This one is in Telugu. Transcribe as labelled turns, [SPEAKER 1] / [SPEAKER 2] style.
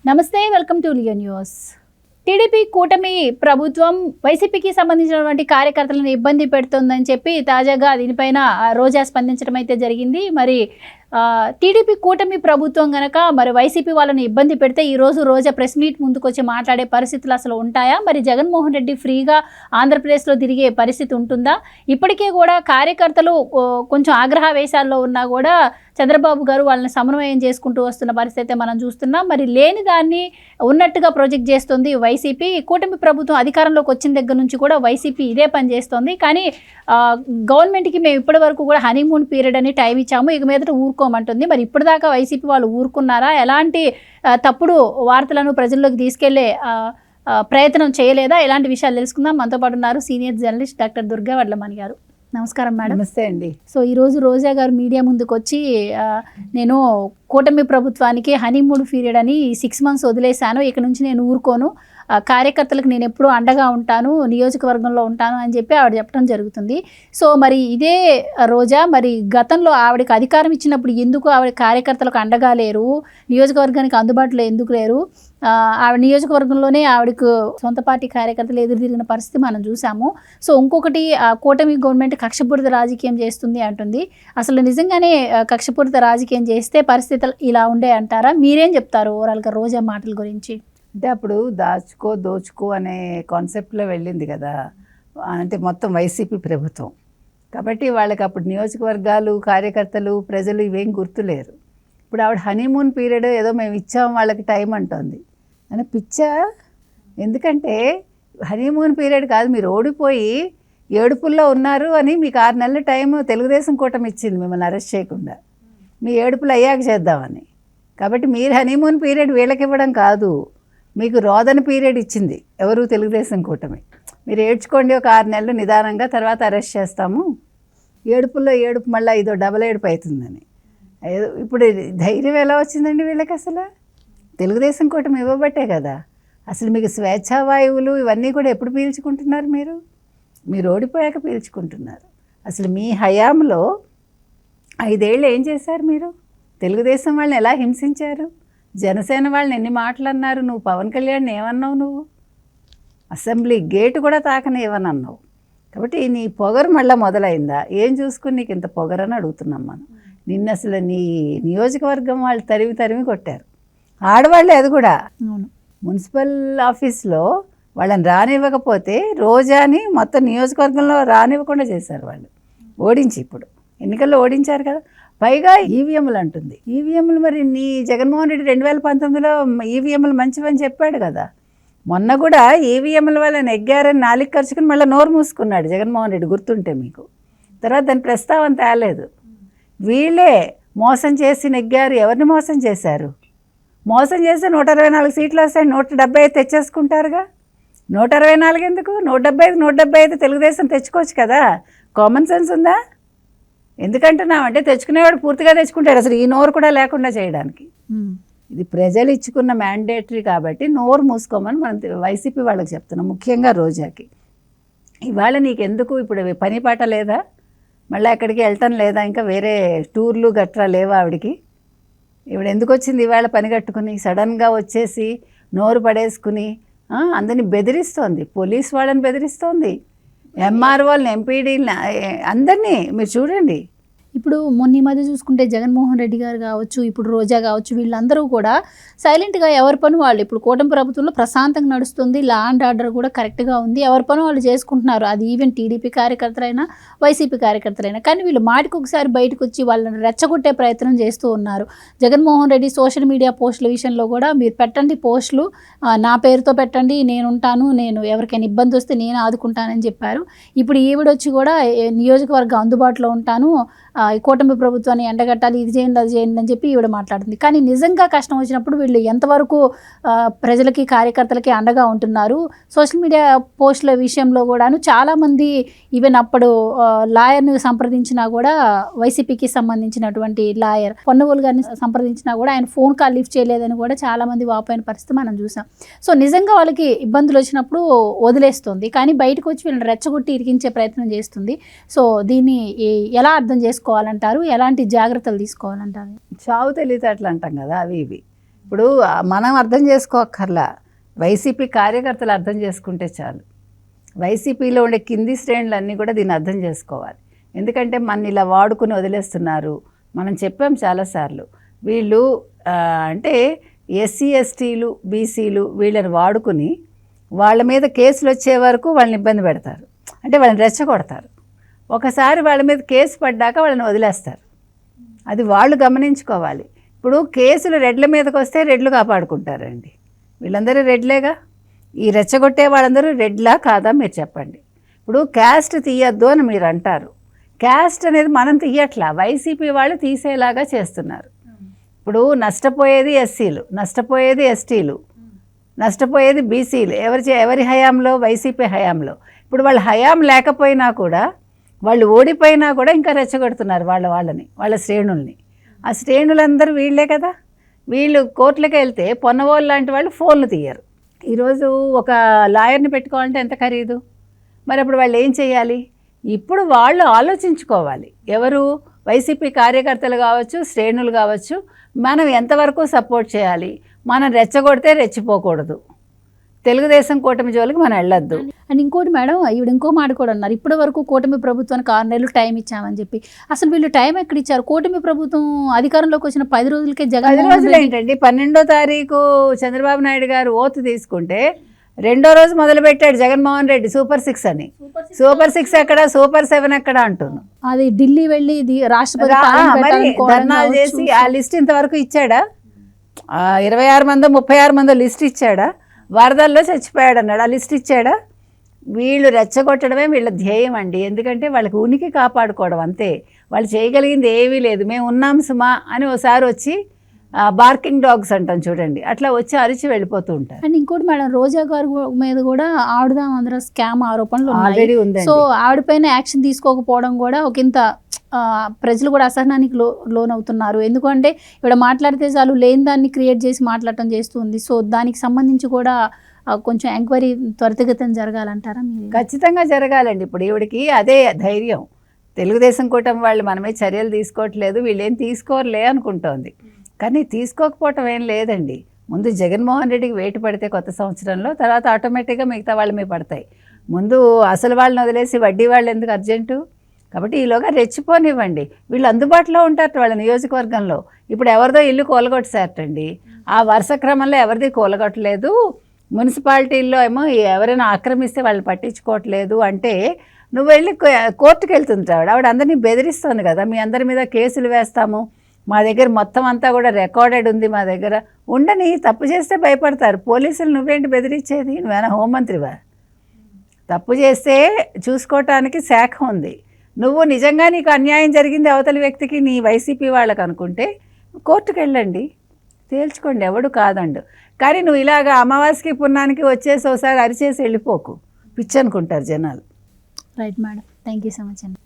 [SPEAKER 1] నమస్తే, welcome to Leo news. TDP కూటమి ప్రభుత్వం వైసీపీకి సంబంధించినటువంటి కార్యకర్తలను ఇబ్బంది పెడుతుందని చెప్పి తాజాగా దీనిపైన రోజా స్పందించడం అయితే జరిగింది. మరి టీడీపీ కూటమి ప్రభుత్వం గనక మరి వైసీపీ వాళ్ళని ఇబ్బంది పెడితే ఈరోజు రోజా ప్రెస్ మీట్ ముందుకు వచ్చి మాట్లాడే పరిస్థితులు అసలు ఉంటాయా? మరి జగన్మోహన్ రెడ్డి ఫ్రీగా ఆంధ్రప్రదేశ్లో తిరిగే పరిస్థితి ఉంటుందా? ఇప్పటికే కూడా కార్యకర్తలు కొంచెం ఆగ్రహావేశాల్లో ఉన్నా కూడా చంద్రబాబు గారు వాళ్ళని సమన్వయం చేసుకుంటూ వస్తున్న పరిస్థితి మనం చూస్తున్నాం. మరి లేని దాన్ని ఉన్నట్టుగా ప్రొజెక్ట్ చేస్తుంది వైసీపీ. కూటమి ప్రభుత్వం అధికారంలోకి వచ్చిన దగ్గర నుంచి కూడా వైసీపీ ఇదే పని చేస్తుంది. కానీ గవర్నమెంట్కి మేము ఇప్పటి వరకు కూడా హనీమూన్ పీరియడ్ అని టైం ఇచ్చాము, ఇక మీదట ఊరుకోమంటుంది. మరి ఇప్పటిదాకా వైసీపీ వాళ్ళు ఊరుకున్నారా? ఎలాంటి తప్పుడు వార్తలను ప్రజల్లోకి తీసుకెళ్లే ప్రయత్నం చేయలేదా? ఇలాంటి విషయాలు తెలుసుకుందాం. మనతో పాటు ఉన్నారు senior journalist doctor Durga Vadlamani గారు. నమస్కారం మేడం.
[SPEAKER 2] నమస్తే అండి.
[SPEAKER 1] సో ఈరోజు రోజా గారు మీడియా ముందుకు వచ్చి నేను కూటమి ప్రభుత్వానికి హనీమూన్ పీరియడ్ అని 6 months వదిలేశాను, ఇక నుంచి నేను ఊరుకోను, కార్యకర్తలకు నేను ఎప్పుడూ అండగా ఉంటాను, నియోజకవర్గంలో ఉంటాను అని చెప్పి ఆవిడ చెప్పడం జరుగుతుంది. సో మరి ఇదే రోజా మరి గతంలో ఆవిడకి అధికారం ఇచ్చినప్పుడు ఎందుకు ఆవిడ కార్యకర్తలకు అండగా లేరు, నియోజకవర్గానికి అందుబాటులో ఎందుకు లేరు? ఆవిడ నియోజకవర్గంలోనే ఆవిడకు సొంత పార్టీ కార్యకర్తలు ఎదురు తిరిగిన పరిస్థితి మనం చూసాము. సో ఇంకొకటి కూటమి గవర్నమెంట్ కక్షపూరిత రాజకీయం చేస్తుంది అంటుంది. అసలు నిజంగానే కక్షపూరిత రాజకీయం చేస్తే పరిస్థితులు ఇలా ఉండే అంటారా? మీరేం చెప్తారు ఓవరాల్గా రోజా మాటల గురించి?
[SPEAKER 2] అంటే అప్పుడు దాచుకో దోచుకో అనే కాన్సెప్ట్లో వెళ్ళింది కదా, అంటే మొత్తం వైసీపీ ప్రభుత్వం. కాబట్టి వాళ్ళకి అప్పుడు నియోజకవర్గాలు, కార్యకర్తలు, ప్రజలు ఇవేం గుర్తులేరు. ఇప్పుడు ఆవిడ హనీమూన్ పీరియడ్ ఏదో మేము ఇచ్చాం వాళ్ళకి టైం అంటోంది అని పిచ్చా. ఎందుకంటే హనీమూన్ పీరియడ్ కాదు, మీరు ఓడిపోయి ఏడుపుల్లో ఉన్నారు అని మీకు 6 నెలల టైం తెలుగుదేశం కూటమి ఇచ్చింది మిమ్మల్ని అరెస్ట్ చేయకుండా, మీ ఏడుపులు అయ్యాక చేద్దామని. కాబట్టి మీరు హనీమూన్ పీరియడ్ వీళ్ళకి ఇవ్వడం కాదు, మీకు రోదన పీరియడ్ ఇచ్చింది ఎవరు? తెలుగుదేశం కూటమి. మీరు ఏడ్చుకోండి ఒక 6 నెలలు నిదానంగా, తర్వాత అరెస్ట్ చేస్తాము. ఏడుపుల్లో ఏడుపు మళ్ళీ ఇదో డబల్ ఏడుపు అవుతుందని. ఇప్పుడు ధైర్యం ఎలా వచ్చిందండి వీళ్ళకి? అసలు తెలుగుదేశం కూటమి ఇవ్వబట్టే కదా. అసలు మీకు స్వేచ్ఛావాయువులు ఇవన్నీ కూడా ఎప్పుడు పీల్చుకుంటున్నారు? మీరు ఓడిపోయాక పీల్చుకుంటున్నారు. అసలు మీ హయాంలో 5 ఏళ్ళు ఏం చేశారు మీరు? తెలుగుదేశం వాళ్ళని ఎలా హింసించారు? జనసేన వాళ్ళని ఎన్ని మాటలు అన్నారు? నువ్వు పవన్ కళ్యాణ్ ఏమన్నావు? నువ్వు అసెంబ్లీ గేటు కూడా తాకని ఏమన్నావు? కాబట్టి నీ పొగరు మళ్ళీ మొదలైందా? ఏం చూసుకుని నీకు ఇంత పొగరని అడుగుతున్నాం మనం. నిన్న అసలు నీ నియోజకవర్గం వాళ్ళు తరిమి కొట్టారు, ఆడవాళ్ళే. అది కూడా మున్సిపల్ ఆఫీస్లో వాళ్ళని రానివ్వకపోతే రోజాని మొత్తం నియోజకవర్గంలో రానివ్వకుండా చేశారు వాళ్ళు, ఓడించి. ఇప్పుడు ఎన్నికల్లో ఓడించారు కదా. పైగా ఈవీఎంలు అంటుంది. ఈవీఎంలు మరి నీ జగన్మోహన్ రెడ్డి 2019లో ఈవీఎంలు మంచివని చెప్పాడు కదా. మొన్న కూడా ఈవీఎంల వల్ల నెగ్గారని నాలుగు ఖర్చుకుని మళ్ళీ నోరు మూసుకున్నాడు జగన్మోహన్ రెడ్డి, గుర్తుంటే మీకు. తర్వాత దాని ప్రస్తావన తేలేదు. వీళ్ళే మోసం చేసి నెగ్గారు. ఎవరిని మోసం చేశారు? మోసం చేస్తే 124 సీట్లు వస్తాయి, 170 తెచ్చేసుకుంటారుగా. 124 ఎందుకు? 175 తెలుగుదేశం తెచ్చుకోవచ్చు కదా. కామన్ సెన్స్ ఉందా? ఎందుకంటున్నామంటే తెచ్చుకునేవాడు పూర్తిగా తెచ్చుకుంటాడు, అసలు ఈ నోరు కూడా లేకుండా చేయడానికి. ఇది ప్రజలు ఇచ్చుకున్న మ్యాండేటరీ కాబట్టి నోరు మూసుకోమని మనం వైసీపీ వాళ్ళకి చెప్తున్నాం, ముఖ్యంగా రోజాకి. ఇవాళ నీకెందుకు ఇప్పుడు పని పాట లేదా? మళ్ళీ ఎక్కడికి వెళ్ళటం లేదా? ఇంకా వేరే టూర్లు గట్రా లేవా ఆవిడికి? ఇప్పుడు ఎందుకు వచ్చింది ఇవాళ పని కట్టుకుని సడన్గా వచ్చేసి నోరు పడేసుకుని అందరినీ బెదిరిస్తోంది, పోలీస్ వాళ్ళని బెదిరిస్తోంది, ఎంఆర్ఓల్ని, ఎంపీడీలని, అందరినీ మీరు చూడండి.
[SPEAKER 1] ఇప్పుడు మొన్న ఈ మధ్య చూసుకుంటే జగన్మోహన్ రెడ్డి గారు కావచ్చు, ఇప్పుడు రోజా కావచ్చు, వీళ్ళందరూ కూడా సైలెంట్గా ఎవరి పని వాళ్ళు, ఇప్పుడు కూటమి ప్రభుత్వంలో ప్రశాంతంగా నడుస్తుంది, లా అండ్ ఆర్డర్ కూడా కరెక్ట్గా ఉంది, ఎవరి పని వాళ్ళు చేసుకుంటున్నారు. అది ఈవెన్ టీడీపీ కార్యకర్తలైనా వైసీపీ కార్యకర్తలైనా. కానీ వీళ్ళు మాటికి ఒకసారి బయటకు వచ్చి వాళ్ళని రెచ్చగొట్టే ప్రయత్నం చేస్తూ ఉన్నారు. జగన్మోహన్ రెడ్డి సోషల్ మీడియా పోస్టుల విషయంలో కూడా మీరు పెట్టండి పోస్టులు, నా పేరుతో పెట్టండి, నేను ఉంటాను, నేను ఎవరికైనా ఇబ్బంది వస్తే నేను ఆదుకుంటానని చెప్పారు. ఇప్పుడు ఈవిడొచ్చి కూడా నియోజకవర్గం అందుబాటులో ఉంటాను, కూటమి ప్రభుత్వాన్ని ఎండగట్టాలి, ఇది చేయండి అది చేయండి అని చెప్పి ఈవిడ మాట్లాడుతుంది. కానీ నిజంగా కష్టం వచ్చినప్పుడు వీళ్ళు ఎంతవరకు ప్రజలకి కార్యకర్తలకి అండగా ఉంటున్నారు? సోషల్ మీడియా పోస్టుల విషయంలో కూడాను చాలామంది ఈవెన్ అప్పుడు లాయర్ని సంప్రదించినా కూడా, వైసీపీకి సంబంధించినటువంటి లాయర్ పొన్నవోలు గారిని సంప్రదించినా కూడా ఆయన ఫోన్ కాల్ లిఫ్ట్ చేయలేదని కూడా చాలామంది వాపోయిన పరిస్థితి మనం చూసాం. సో నిజంగా వాళ్ళకి ఇబ్బందులు వచ్చినప్పుడు వదిలేస్తుంది, కానీ బయటకు వచ్చి వీళ్ళని రెచ్చగొట్టి ఇరికించే ప్రయత్నం చేస్తుంది. సో దీన్ని ఎలా అర్థం చేసుకోవాలంటారు? ఎలాంటి జాగ్రత్తలు తీసుకోవాలంటారు?
[SPEAKER 2] చావు తెలియదు అట్లా అంటాం కదా, అవి ఇవి. ఇప్పుడు మనం అర్థం చేసుకోక్కర్లా, వైసీపీ కార్యకర్తలు అర్థం చేసుకుంటే చాలు. వైసీపీలో ఉండే కింది శ్రేణులు అన్నీ కూడా దీన్ని అర్థం చేసుకోవాలి. ఎందుకంటే మన ఇలా వాడుకుని వదిలేస్తున్నారు. మనం చెప్పాం చాలాసార్లు, వీళ్ళు అంటే ఎస్సీ ఎస్టీలు బీసీలు వీళ్ళని వాడుకుని వాళ్ళ మీద కేసులు వచ్చే వరకు వాళ్ళని ఇబ్బంది పెడతారు, అంటే వాళ్ళని రెచ్చగొడతారు. ఒకసారి వాళ్ళ మీద కేసు పడ్డాక వాళ్ళని వదిలేస్తారు. అది వాళ్ళు గమనించుకోవాలి. ఇప్పుడు కేసులు రెడ్ల మీదకి వస్తే రెడ్లు కాపాడుకుంటారండి. వీళ్ళందరూ రెడ్లేగా. ఈ రెచ్చగొట్టే వాళ్ళందరూ రెడ్లా కాదా మీరు చెప్పండి. ఇప్పుడు క్యాస్ట్ తీయద్దు అని మీరు అంటారు. క్యాస్ట్ అనేది మనం తీయట్లా, వైసీపీ వాళ్ళు తీసేలాగా చేస్తున్నారు. ఇప్పుడు నష్టపోయేది ఎస్సీలు, నష్టపోయేది ఎస్టీలు, నష్టపోయేది బీసీలు. ఎవరి హయాంలో? వైసీపీ హయాంలో. ఇప్పుడు వాళ్ళ హయాం లేకపోయినా కూడా, వాళ్ళు ఓడిపోయినా కూడా ఇంకా రెచ్చగొడుతున్నారు వాళ్ళ శ్రేణుల్ని. ఆ శ్రేణులందరూ వీళ్ళే కదా. వీళ్ళు కోర్టులకు వెళ్తే పొన్నవాళ్ళు లాంటి వాళ్ళు ఫోన్లు తీయరు. ఈరోజు ఒక లాయర్ని పెట్టుకోవాలంటే ఎంత ఖరీదు? మరి అప్పుడు వాళ్ళు ఏం చేయాలి? ఇప్పుడు వాళ్ళు ఆలోచించుకోవాలి. ఎవరు? వైసీపీ కార్యకర్తలు కావచ్చు, శ్రేణులు కావచ్చు, మనం ఎంతవరకు సపోర్ట్ చేయాలి. మనం రెచ్చగొడితే రెచ్చిపోకూడదు. తెలుగుదేశం కూటమి జోలికి మనం వెళ్ళొద్దు.
[SPEAKER 1] అండ్ ఇంకోటి మేడం, ఈవిడ ఇంకో మాట కూడా అన్నారు, ఇప్పటి వరకు కూటమి ప్రభుత్వానికి 6 నెలలు టైం ఇచ్చామని చెప్పి. అసలు వీళ్ళు టైం ఎక్కడ ఇచ్చారు? కూటమి ప్రభుత్వం అధికారంలోకి వచ్చిన 10 రోజులకే
[SPEAKER 2] 10 రోజులు ఏంటండి? 12వ తారీఖు చంద్రబాబు నాయుడు గారు ఓతు తీసుకుంటే 2వ రోజు మొదలుపెట్టాడు జగన్మోహన్ రెడ్డి సూపర్ 6 అని. సూపర్ 6 ఎక్కడ, సూపర్ 7 ఎక్కడ అంటున్నాను.
[SPEAKER 1] అది ఢిల్లీ వెళ్ళి రాష్ట్రపతి
[SPEAKER 2] ధర్నాలు చేసి ఆ లిస్ట్ ఇంతవరకు ఇచ్చాడా? 26 మందో 36 మందో లిస్ట్ ఇచ్చాడా? వరదల్లో చచ్చిపోయాడు అన్నాడు, ఆ లిస్ట్ ఇచ్చాడా? వీళ్ళు రెచ్చగొట్టడమే వీళ్ళ ధ్యేయం అండి. ఎందుకంటే వాళ్ళకి ఉనికి కాపాడుకోవడం అంతే. వాళ్ళు చేయగలిగింది ఏమీ లేదు. మేము ఉన్నాం సుమా అని ఒకసారి వచ్చి బార్కింగ్ డాగ్స్ అంటాం చూడండి, అట్లా వచ్చి అరిచి వెళ్ళిపోతూ ఉంటారు.
[SPEAKER 1] అండ్ ఇంకోటి మేడం, రోజా గారు మీద కూడా ఆడుదాం అందరూ స్కామ్ ఆరోపణలు
[SPEAKER 2] ఆల్రెడీ ఉంది.
[SPEAKER 1] సో ఆవిడపైన యాక్షన్ తీసుకోకపోవడం కూడా ఒక ఇంత ప్రజలు కూడా అసహనానికి లోనవుతున్నారు. ఎందుకంటే ఇక్కడ మాట్లాడితే చాలు లేని దాన్ని క్రియేట్ చేసి మాట్లాడటం చేస్తుంది. సో దానికి సంబంధించి కూడా కొంచెం ఎంక్వైరీ త్వరితగతిన జరగాలంటారా మీరు?
[SPEAKER 2] ఖచ్చితంగా జరగాలండి. ఇప్పుడు ఈవిడికి అదే ధైర్యం. తెలుగుదేశం కూటమి వాళ్ళు మనమే చర్యలు తీసుకోవట్లేదు, వీళ్ళేం తీసుకోరలే అనుకుంటోంది. కానీ తీసుకోకపోవటం ఏం లేదండి. ముందు జగన్మోహన్ రెడ్డికి వేటు పడితే కొత్త సంవత్సరంలో, తర్వాత ఆటోమేటిక్గా మిగతా వాళ్ళ మీద పడతాయి. ముందు అసలు వాళ్ళని వదిలేసి వడ్డీ వాళ్ళు ఎందుకు అర్జెంటు? కాబట్టి ఈలోగా రెచ్చిపోనివ్వండి. వీళ్ళు అందుబాటులో ఉంటారు వాళ్ళ నియోజకవర్గంలో. ఇప్పుడు ఎవరిదో ఇల్లు కూలగొట్టేశారటండి. ఆ వరుస క్రమంలో ఎవరిది కూలగొట్టలేదు. మున్సిపాలిటీల్లో ఏమో ఎవరైనా ఆక్రమిస్తే వాళ్ళని పట్టించుకోవట్లేదు అంటే నువ్వు వెళ్ళి కోర్టుకు వెళ్తుంటావు. ఆవిడ అందరినీ బెదిరిస్తుంది కదా, మీ అందరి మీద కేసులు వేస్తాము, మా దగ్గర మొత్తం అంతా కూడా రికార్డెడ్ ఉంది, మా దగ్గర ఉండని. తప్పు చేస్తే భయపడతారు పోలీసులు. నువ్వేంటి బెదిరించేది? నువ్వేనా హోంమంత్రివా? తప్పు చేస్తే చూసుకోవటానికి శాఖ ఉంది. నువ్వు నిజంగా నీకు అన్యాయం జరిగింది అవతలి వ్యక్తికి, నీ వైసీపీ వాళ్ళకు అనుకుంటే కోర్టుకు వెళ్ళండి, తేల్చుకోండి, ఎవడు కాదండు. కానీ నువ్వు ఇలాగ అమావాస్యకి పున్నానికి వచ్చేసి ఒకసారి అరిచేసి వెళ్ళిపోకు, పిచ్చి అనుకుంటారు జనాలు.
[SPEAKER 1] Right madam, thank you so much అండి.